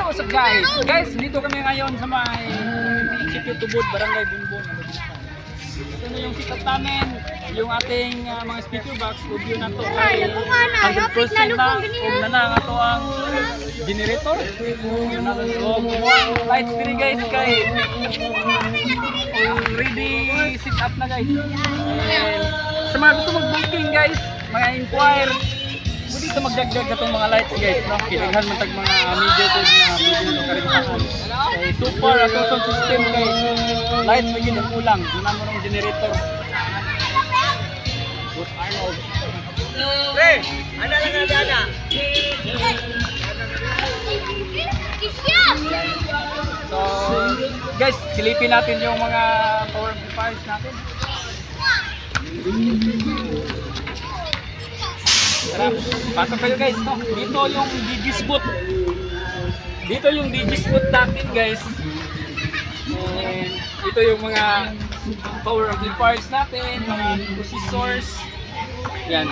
what's up guys? Guys, dito kami ngayon sa may Municipio Tubod, Barangay Bunbon. Ito na yung setup namin, yung ating mga speaker box, audio na to ay 100% na, kung na nga to ang generator. Lights din guys, kay already set up na guys. And sa mga gusto mag-booking guys, mga inquire, pwede ito magdagdag itong mga lights guys, no? Kinaghan man tag mga media to na video no karintahan. Kay super ato sound system kay lights magin ang kulang, duna mo ng generator. Good Arnold. Hey, ana lang ana. So, guys, silipin natin yung mga power amplifiers natin. Tara, pasok kayo guys, no? Dito yung Digisboot. Dito yung Digisboot natin guys. And ito yung mga power amplifiers natin, mga processors. Yan.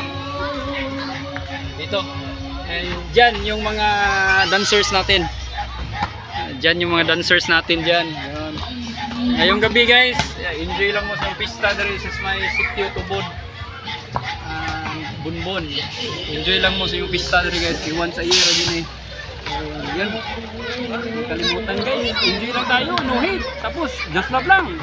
Dito. And dyan yung mga dancers natin. Dyan yung mga dancers natin dyan. Yan. Ngayong gabi guys, enjoy lang mo sa pista dari sa may Sitio Tubod. Bunbon. Enjoy lang mo sa yung pista dari guys. Yung once a year din eh. Yan. Kalimutan guys. Enjoy lang tayo. No hate. Tapos just love lang.